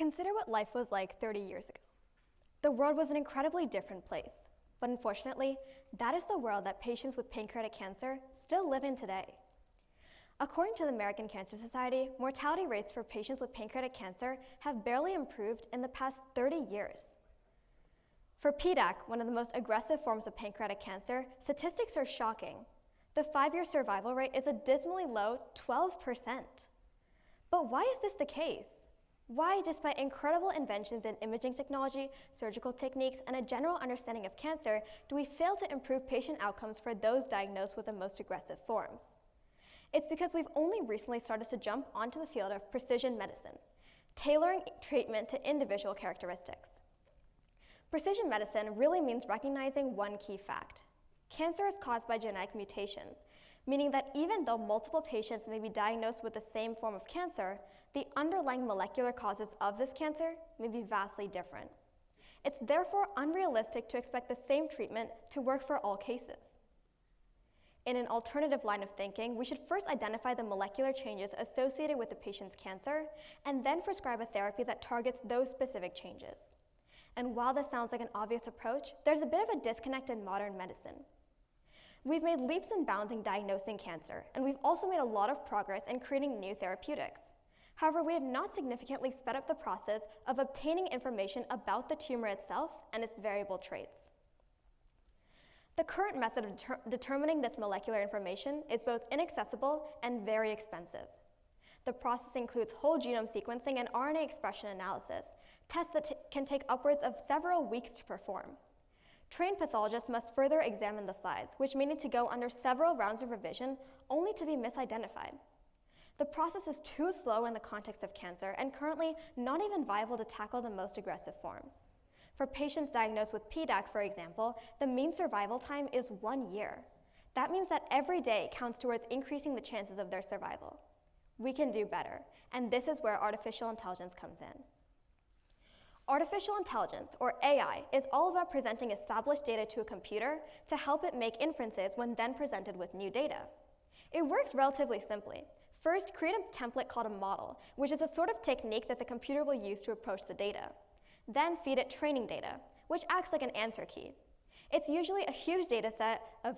Consider what life was like 30 years ago. The world was an incredibly different place, but unfortunately, that is the world that patients with pancreatic cancer still live in today. According to the American Cancer Society, mortality rates for patients with pancreatic cancer have barely improved in the past 30 years. For PDAC, one of the most aggressive forms of pancreatic cancer, statistics are shocking. The 5-year survival rate is a dismally low 12%. But why is this the case? Why, despite incredible inventions in imaging technology, surgical techniques, and a general understanding of cancer, do we fail to improve patient outcomes for those diagnosed with the most aggressive forms? It's because we've only recently started to jump onto the field of precision medicine, tailoring treatment to individual characteristics. Precision medicine really means recognizing one key fact. Cancer is caused by genetic mutations, meaning that even though multiple patients may be diagnosed with the same form of cancer, the underlying molecular causes of this cancer may be vastly different. It's therefore unrealistic to expect the same treatment to work for all cases. In an alternative line of thinking, we should first identify the molecular changes associated with the patient's cancer, and then prescribe a therapy that targets those specific changes. And while this sounds like an obvious approach, there's a bit of a disconnect in modern medicine. We've made leaps and bounds in diagnosing cancer, and we've also made a lot of progress in creating new therapeutics. However, we have not significantly sped up the process of obtaining information about the tumor itself and its variable traits. The current method of determining this molecular information is both inaccessible and very expensive. The process includes whole genome sequencing and RNA expression analysis, tests that can take upwards of several weeks to perform. Trained pathologists must further examine the slides, which may need to go under several rounds of revision only to be misidentified. The process is too slow in the context of cancer and currently not even viable to tackle the most aggressive forms. For patients diagnosed with PDAC, for example, the mean survival time is 1 year. That means that every day counts towards increasing the chances of their survival. We can do better, and this is where artificial intelligence comes in. Artificial intelligence, or AI, is all about presenting established data to a computer to help it make inferences when then presented with new data. It works relatively simply. First, create a template called a model, which is a sort of technique that the computer will use to approach the data. Then feed it training data, which acts like an answer key. It's usually a huge data set of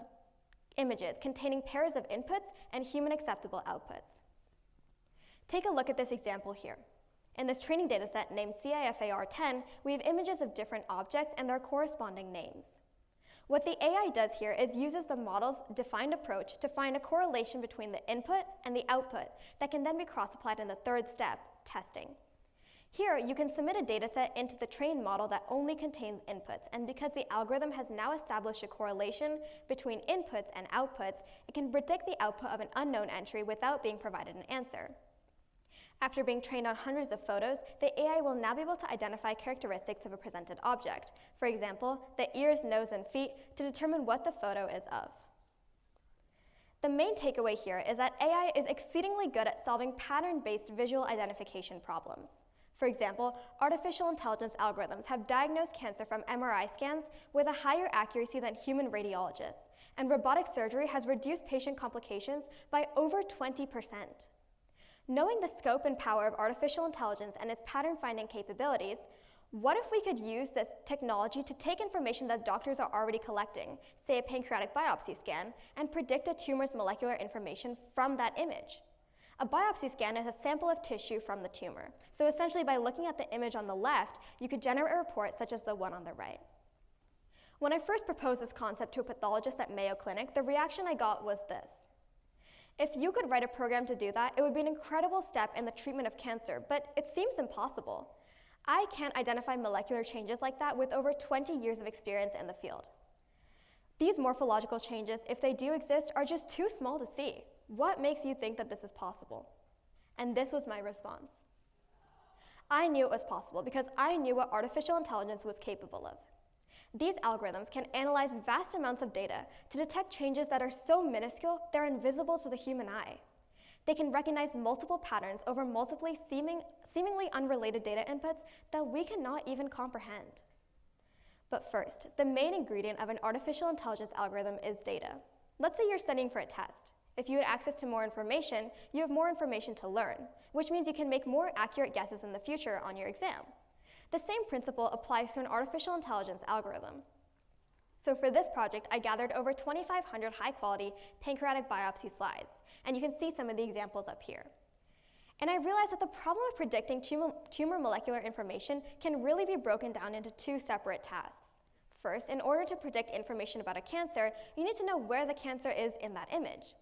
images containing pairs of inputs and human acceptable outputs. Take a look at this example here. In this training data set named CIFAR10, we have images of different objects and their corresponding names. What the AI does here is uses the model's defined approach to find a correlation between the input and the output that can then be cross-applied in the third step, testing. Here, you can submit a dataset into the trained model that only contains inputs, and because the algorithm has now established a correlation between inputs and outputs, it can predict the output of an unknown entry without being provided an answer. After being trained on hundreds of photos, the AI will now be able to identify characteristics of a presented object, for example, the ears, nose, and feet, to determine what the photo is of. The main takeaway here is that AI is exceedingly good at solving pattern-based visual identification problems. For example, artificial intelligence algorithms have diagnosed cancer from MRI scans with a higher accuracy than human radiologists, and robotic surgery has reduced patient complications by over 20%. Knowing the scope and power of artificial intelligence and its pattern-finding capabilities, what if we could use this technology to take information that doctors are already collecting, say a pancreatic biopsy scan, and predict a tumor's molecular information from that image? A biopsy scan is a sample of tissue from the tumor. So essentially, by looking at the image on the left, you could generate a report such as the one on the right. When I first proposed this concept to a pathologist at Mayo Clinic, the reaction I got was this: if you could write a program to do that, it would be an incredible step in the treatment of cancer, but it seems impossible. I can't identify molecular changes like that with over 20 years of experience in the field. These morphological changes, if they do exist, are just too small to see. What makes you think that this is possible? And this was my response. I knew it was possible because I knew what artificial intelligence was capable of. These algorithms can analyze vast amounts of data to detect changes that are so minuscule they're invisible to the human eye. They can recognize multiple patterns over multiple seemingly unrelated data inputs that we cannot even comprehend. But first, the main ingredient of an artificial intelligence algorithm is data. Let's say you're studying for a test. If you had access to more information, you have more information to learn, which means you can make more accurate guesses in the future on your exam. The same principle applies to an artificial intelligence algorithm. So for this project, I gathered over 2,500 high-quality pancreatic biopsy slides, and you can see some of the examples up here. And I realized that the problem of predicting tumor molecular information can really be broken down into two separate tasks. First, in order to predict information about a cancer, you need to know where the cancer is in that image.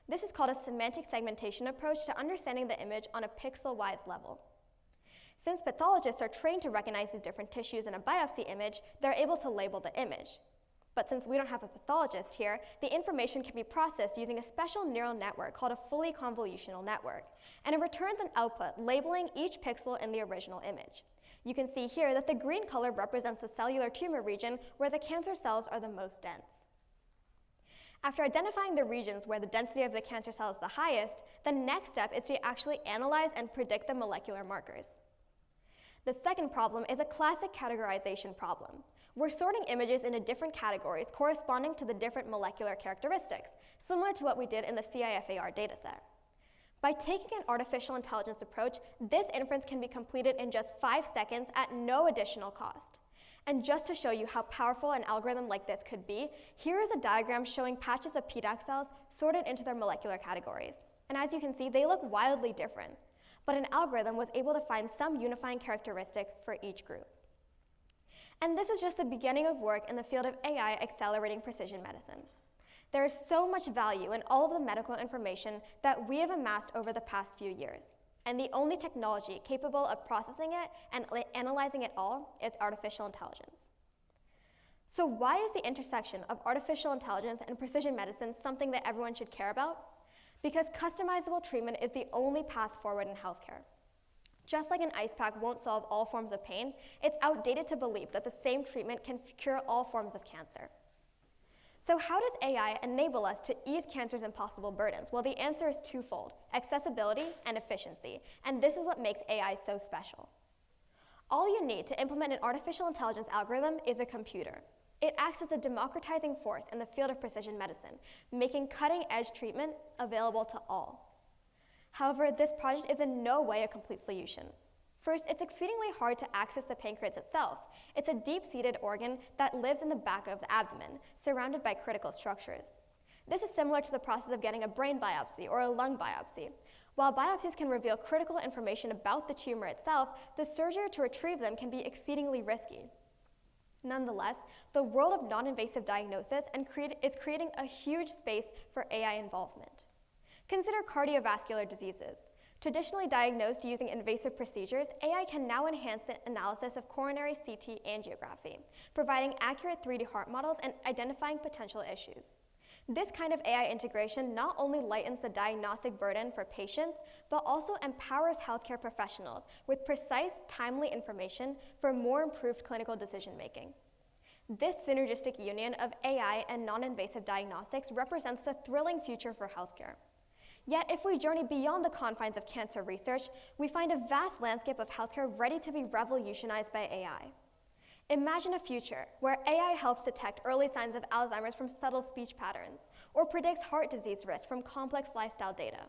This is called a semantic segmentation approach to understanding the image on a pixel-wise level. Since pathologists are trained to recognize these different tissues in a biopsy image, they're able to label the image. But since we don't have a pathologist here, the information can be processed using a special neural network called a fully convolutional network, and it returns an output labeling each pixel in the original image. You can see here that the green color represents the cellular tumor region where the cancer cells are the most dense. After identifying the regions where the density of the cancer cell is the highest, the next step is to actually analyze and predict the molecular markers. The second problem is a classic categorization problem. We're sorting images into different categories corresponding to the different molecular characteristics, similar to what we did in the CIFAR dataset. By taking an artificial intelligence approach, this inference can be completed in just 5 seconds at no additional cost. And just to show you how powerful an algorithm like this could be, here is a diagram showing patches of PDAC cells sorted into their molecular categories. And as you can see, they look wildly different. But an algorithm was able to find some unifying characteristic for each group. And this is just the beginning of work in the field of AI accelerating precision medicine. There is so much value in all of the medical information that we have amassed over the past few years. And the only technology capable of processing it and analyzing it all is artificial intelligence. So why is the intersection of artificial intelligence and precision medicine something that everyone should care about? Because customizable treatment is the only path forward in healthcare. Just like an ice pack won't solve all forms of pain, it's outdated to believe that the same treatment can cure all forms of cancer. So how does AI enable us to ease cancer's impossible burdens? Well, the answer is twofold: accessibility and efficiency. And this is what makes AI so special. All you need to implement an artificial intelligence algorithm is a computer. It acts as a democratizing force in the field of precision medicine, making cutting-edge treatment available to all. However, this project is in no way a complete solution. First, it's exceedingly hard to access the pancreas itself. It's a deep-seated organ that lives in the back of the abdomen, surrounded by critical structures. This is similar to the process of getting a brain biopsy or a lung biopsy. While biopsies can reveal critical information about the tumor itself, the surgery to retrieve them can be exceedingly risky. Nonetheless, the world of non-invasive diagnosis is creating a huge space for AI involvement. Consider cardiovascular diseases. Traditionally diagnosed using invasive procedures, AI can now enhance the analysis of coronary CT angiography, providing accurate 3D heart models and identifying potential issues. This kind of AI integration not only lightens the diagnostic burden for patients, but also empowers healthcare professionals with precise, timely information for more improved clinical decision-making. This synergistic union of AI and non-invasive diagnostics represents the thrilling future for healthcare. Yet, if we journey beyond the confines of cancer research, we find a vast landscape of healthcare ready to be revolutionized by AI. Imagine a future where AI helps detect early signs of Alzheimer's from subtle speech patterns, or predicts heart disease risk from complex lifestyle data.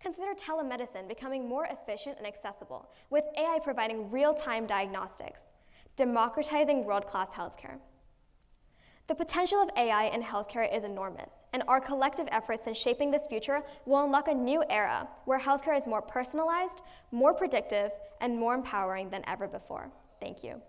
Consider telemedicine becoming more efficient and accessible, with AI providing real-time diagnostics, democratizing world-class healthcare. The potential of AI in healthcare is enormous, and our collective efforts in shaping this future will unlock a new era where healthcare is more personalized, more predictive, and more empowering than ever before. Thank you.